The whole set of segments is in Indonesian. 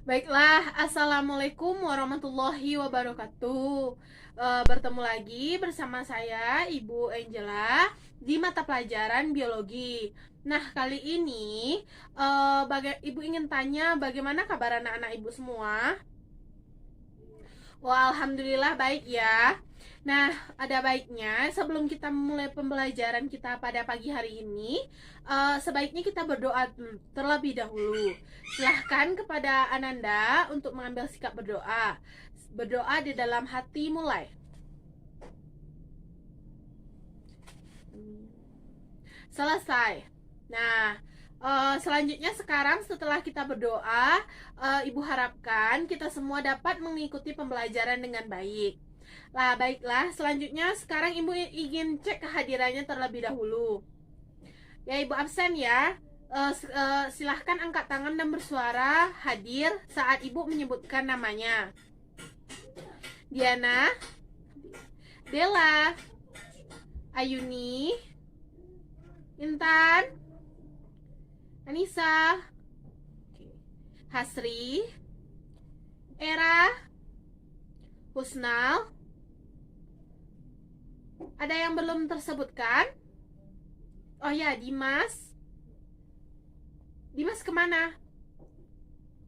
Baiklah, Assalamualaikum warahmatullahi wabarakatuh. Bertemu lagi bersama saya, Ibu Angela, di mata pelajaran biologi. Nah, kali ini Ibu ingin tanya bagaimana kabar anak-anak Ibu semua? Wah, alhamdulillah baik ya. Nah, ada baiknya sebelum kita memulai pembelajaran kita pada pagi hari ini, sebaiknya kita berdoa terlebih dahulu. Silahkan kepada Ananda untuk mengambil sikap berdoa. Berdoa di dalam hati mulai. Selesai. Nah, selanjutnya sekarang setelah kita berdoa, Ibu harapkan kita semua dapat mengikuti pembelajaran dengan baik. Lah, baiklah. Selanjutnya sekarang Ibu ingin cek kehadirannya terlebih dahulu. Ya, Ibu absen ya. Silahkan angkat tangan dan bersuara hadir saat Ibu menyebutkan namanya. Diana, Dela, Ayuni, Intan, Anissa, Hasri, Era, Husnal. Ada yang belum tersebutkan? Oh ya, Dimas. Dimas kemana?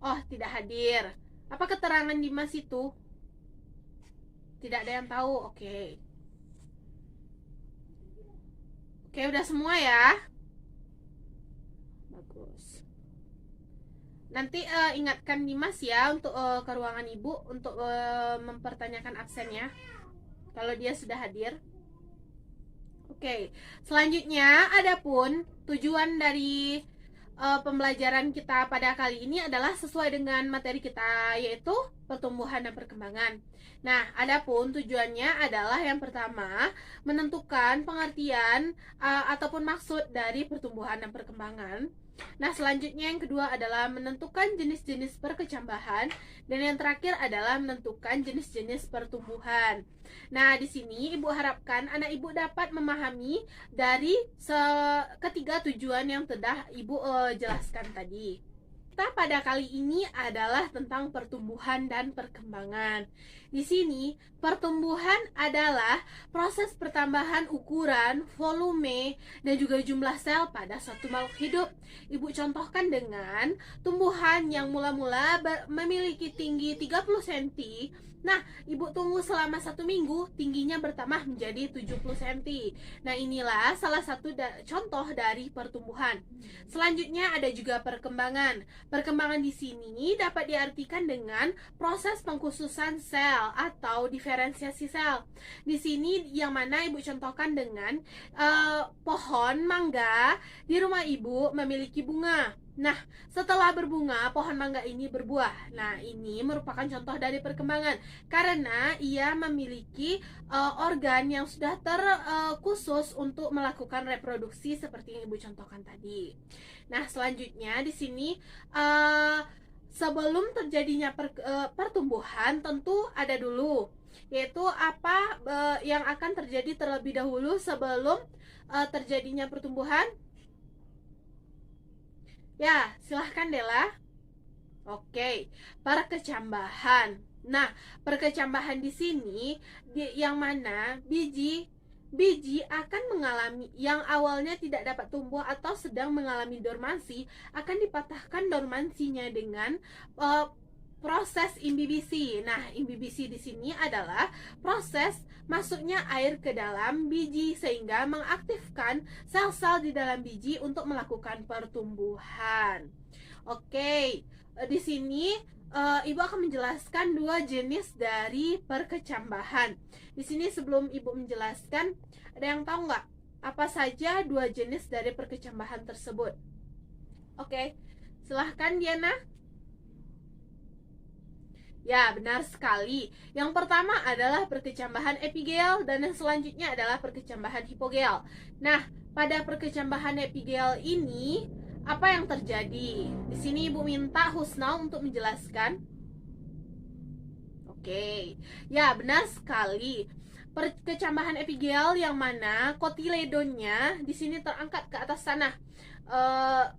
Oh, tidak hadir. Apa keterangan Dimas itu? Tidak ada yang tahu. Oke. Oke, udah semua ya. Bagus. Nanti ingatkan Dimas ya untuk ke ruangan Ibu untuk mempertanyakan absennya kalau dia sudah hadir. Oke. Selanjutnya, adapun tujuan dari pembelajaran kita pada kali ini adalah sesuai dengan materi kita, yaitu pertumbuhan dan perkembangan. Nah, adapun tujuannya adalah yang pertama, menentukan pengertian ataupun maksud dari pertumbuhan dan perkembangan. Nah, selanjutnya yang kedua adalah menentukan jenis-jenis perkecambahan, dan yang terakhir adalah menentukan jenis-jenis pertumbuhan. Nah, di sini Ibu harapkan anak Ibu dapat memahami dari ketiga tujuan yang telah Ibu jelaskan tadi. Kita pada kali ini adalah tentang pertumbuhan dan perkembangan. Di sini, pertumbuhan adalah proses pertambahan ukuran, volume, dan juga jumlah sel pada suatu makhluk hidup. Ibu contohkan dengan tumbuhan yang mula-mula memiliki tinggi 30 cm. Nah, Ibu tunggu selama 1 minggu, tingginya bertambah menjadi 70 cm. Nah, inilah salah satu contoh dari pertumbuhan. Selanjutnya ada juga perkembangan. Perkembangan di sini dapat diartikan dengan proses pengkhususan sel atau diferensiasi sel. Di sini yang mana Ibu contohkan dengan pohon mangga di rumah Ibu memiliki bunga. Nah, setelah berbunga, pohon mangga ini berbuah. Nah, ini merupakan contoh dari perkembangan karena ia memiliki organ yang sudah terkhusus untuk melakukan reproduksi seperti yang Ibu contohkan tadi. Nah, selanjutnya di sini sebelum terjadinya pertumbuhan tentu ada dulu, yaitu apa yang akan terjadi terlebih dahulu sebelum terjadinya pertumbuhan. Ya, silahkan Dela. Oke, perkecambahan. Nah, perkecambahan di sini yang mana biji akan mengalami yang awalnya tidak dapat tumbuh atau sedang mengalami dormansi akan dipatahkan dormansinya dengan proses imbibisi. Nah, imbibisi di sini adalah proses masuknya air ke dalam biji sehingga mengaktifkan sel-sel di dalam biji untuk melakukan pertumbuhan. Oke, di sini Ibu akan menjelaskan dua jenis dari perkecambahan. Di sini sebelum Ibu menjelaskan, ada yang tahu nggak apa saja dua jenis dari perkecambahan tersebut? Oke, silahkan Diana. Ya, benar sekali. Yang pertama adalah perkecambahan epigel dan yang selanjutnya adalah perkecambahan hipogel. Nah, pada perkecambahan epigel ini apa yang terjadi? Di sini Ibu minta Husnal untuk menjelaskan. Oke. Ya, benar sekali. Perkecambahan epigel yang mana kotiledonnya di sini terangkat ke atas sana.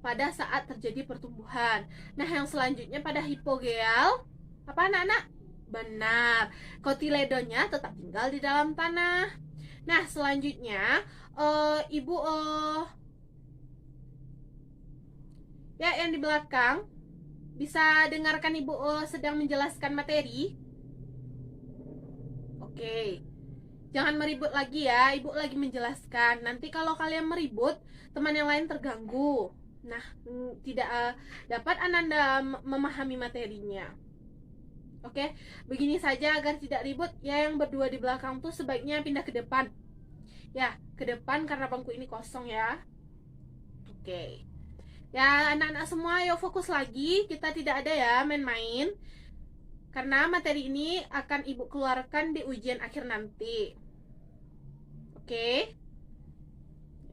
pada saat terjadi pertumbuhan. Nah, yang selanjutnya pada hipogeal, apa anak-anak? Benar, kotiledonya tetap tinggal di dalam tanah. Nah, selanjutnya ibu ya yang di belakang bisa dengarkan ibu sedang menjelaskan materi. Oke, jangan meribut lagi ya, ibu lagi menjelaskan. Nanti kalau kalian meribut, teman yang lain terganggu. Nah, tidak dapat Ananda memahami materinya. Oke, begini saja agar tidak ribut. Ya, yang berdua di belakang tuh sebaiknya pindah ke depan. Ya, ke depan karena bangku ini kosong ya. Oke. Ya, anak-anak semua yuk fokus lagi. Kita tidak ada ya main-main. Karena materi ini akan ibu keluarkan di ujian akhir nanti. Oke.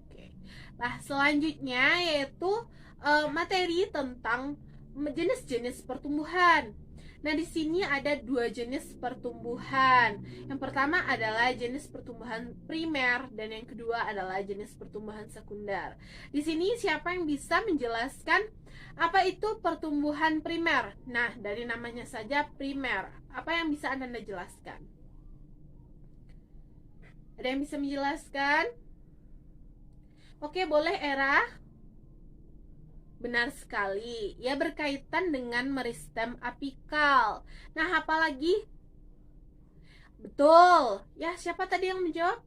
Oke. Nah, selanjutnya yaitu materi tentang jenis-jenis pertumbuhan. Nah, di sini ada 2 jenis pertumbuhan. Yang pertama adalah jenis pertumbuhan primer dan yang kedua adalah jenis pertumbuhan sekunder. Di sini siapa yang bisa menjelaskan apa itu pertumbuhan primer? Nah, dari namanya saja primer. Apa yang bisa Anda jelaskan? Ada yang bisa menjelaskan? Oke, boleh Era? Benar sekali, ya berkaitan dengan meristem apikal. Nah, apalagi? Betul. Ya, siapa tadi yang menjawab?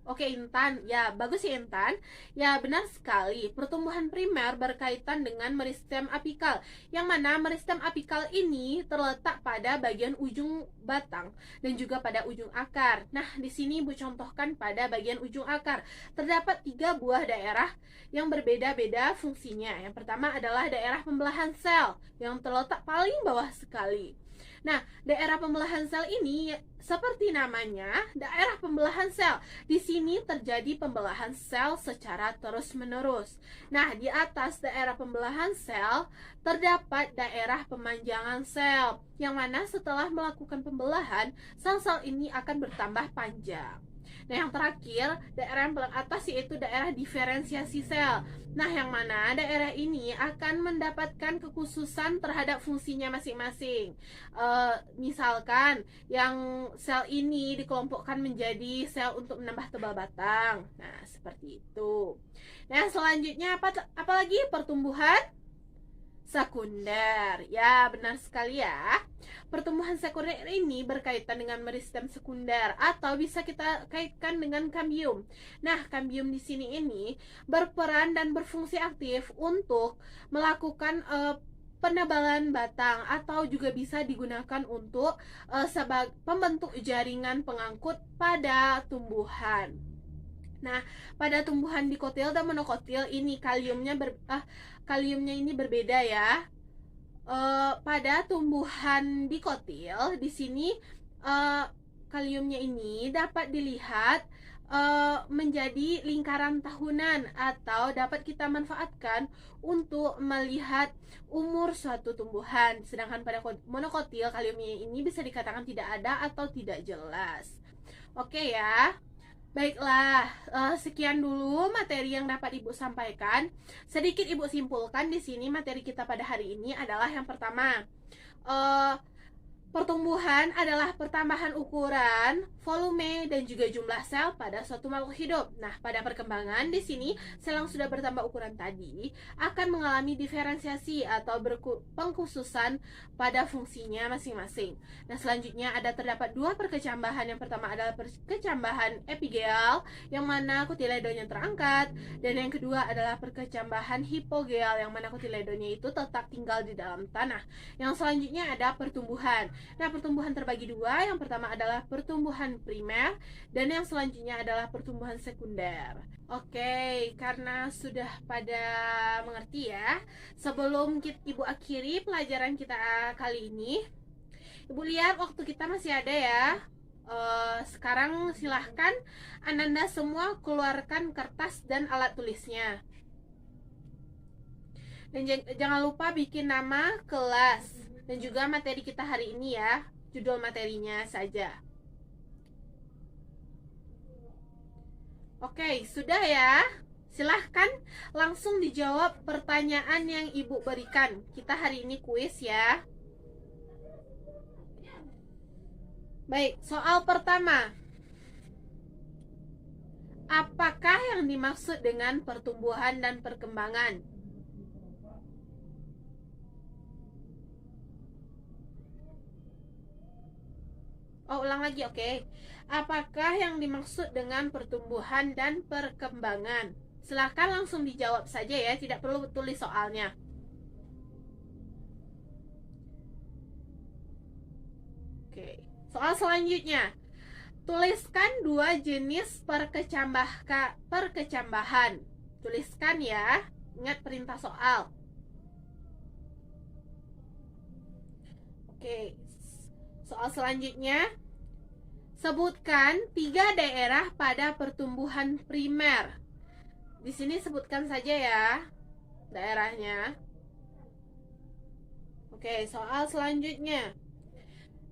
Oke, Intan. Ya, bagus ya Intan. Ya, benar sekali. Pertumbuhan primer berkaitan dengan meristem apikal. Yang mana meristem apikal ini terletak pada bagian ujung batang dan juga pada ujung akar. Nah, di sini Ibu contohkan pada bagian ujung akar. Terdapat 3 buah daerah yang berbeda-beda fungsinya. Yang pertama adalah daerah pembelahan sel yang terletak paling bawah sekali. Nah, daerah pembelahan sel ini seperti namanya, daerah pembelahan sel. Di sini terjadi pembelahan sel secara terus-menerus. Nah, di atas daerah pembelahan sel terdapat daerah pemanjangan sel, yang mana setelah melakukan pembelahan, sel-sel ini akan bertambah panjang. Nah, yang terakhir, daerah yang paling atas yaitu daerah diferensiasi sel. Nah, yang mana daerah ini akan mendapatkan kekhususan terhadap fungsinya masing-masing. Misalkan, yang sel ini dikelompokkan menjadi sel untuk menambah tebal batang. Nah, seperti itu. Nah, selanjutnya apalagi pertumbuhan sekunder. Ya, benar sekali ya. Pertumbuhan sekunder ini berkaitan dengan meristem sekunder atau bisa kita kaitkan dengan kambium. Nah, kambium di sini ini berperan dan berfungsi aktif untuk melakukan penebalan batang atau juga bisa digunakan untuk sebagai pembentuk jaringan pengangkut pada tumbuhan. Nah, pada tumbuhan dikotil dan monokotil ini kaliumnya ini berbeda ya. Pada tumbuhan dikotil di sini kaliumnya ini dapat dilihat menjadi lingkaran tahunan atau dapat kita manfaatkan untuk melihat umur suatu tumbuhan. Sedangkan pada monokotil kaliumnya ini bisa dikatakan tidak ada atau tidak jelas. Oke ya. Baiklah, sekian dulu materi yang dapat Ibu sampaikan. Sedikit Ibu simpulkan di sini materi kita pada hari ini adalah yang pertama, pertumbuhan adalah pertambahan ukuran, volume, dan juga jumlah sel pada suatu makhluk hidup. Nah, pada perkembangan di sini, sel yang sudah bertambah ukuran tadi akan mengalami diferensiasi atau pengkhususan pada fungsinya masing-masing. Nah, selanjutnya terdapat 2 perkecambahan. Yang pertama adalah perkecambahan epigeal, yang mana kotiledonya terangkat, dan yang kedua adalah perkecambahan hipogeal, yang mana kotiledonya itu tetap tinggal di dalam tanah. Yang selanjutnya ada pertumbuhan. Nah, pertumbuhan terbagi 2. Yang pertama adalah pertumbuhan primer dan yang selanjutnya adalah pertumbuhan sekunder. Oke, karena sudah pada mengerti ya, sebelum Ibu akhiri pelajaran kita kali ini, Ibu lihat waktu kita masih ada ya. Sekarang silahkan Ananda semua keluarkan kertas dan alat tulisnya. Dan jangan lupa bikin nama kelas dan juga materi kita hari ini ya, judul materinya saja. Oke, sudah ya? Silahkan langsung dijawab pertanyaan yang Ibu berikan. Kita hari ini kuis ya. Baik, soal pertama. Apakah yang dimaksud dengan pertumbuhan dan perkembangan? Oh, ulang lagi, oke. Apakah yang dimaksud dengan pertumbuhan dan perkembangan? Silahkan langsung dijawab saja ya, tidak perlu tulis soalnya. Oke, soal selanjutnya. Tuliskan 2 jenis perkecambahan. Tuliskan ya, ingat perintah soal. Oke, soal selanjutnya. Sebutkan 3 daerah pada pertumbuhan primer. Di sini sebutkan saja ya daerahnya. Oke, soal selanjutnya.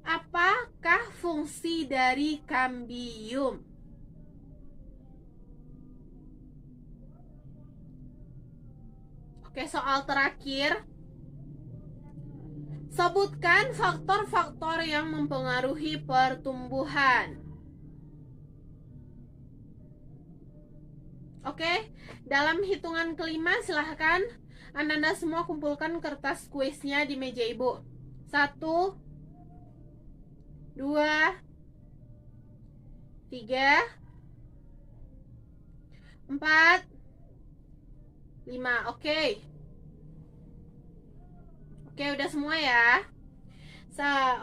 Apakah fungsi dari kambium? Oke, soal terakhir. Sebutkan faktor-faktor yang mempengaruhi pertumbuhan. Oke, dalam hitungan kelima silahkan Anda semua kumpulkan kertas kuisnya di meja Ibu. 1, 2, 3, 4, 5. Oke, udah semua ya.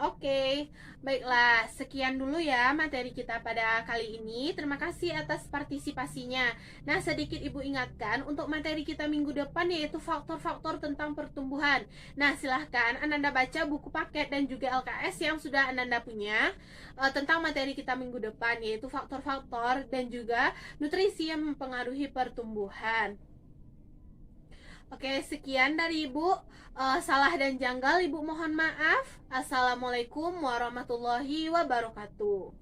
Oke. Baiklah, sekian dulu ya materi kita pada kali ini. Terima kasih atas partisipasinya. Nah, sedikit Ibu ingatkan untuk materi kita minggu depan yaitu faktor-faktor tentang pertumbuhan. Nah, silahkan Anda baca buku paket dan juga LKS yang sudah Anda punya tentang materi kita minggu depan yaitu faktor-faktor dan juga nutrisi yang mempengaruhi pertumbuhan. Oke, sekian dari Ibu. Salah dan janggal Ibu mohon maaf. Assalamualaikum warahmatullahi wabarakatuh.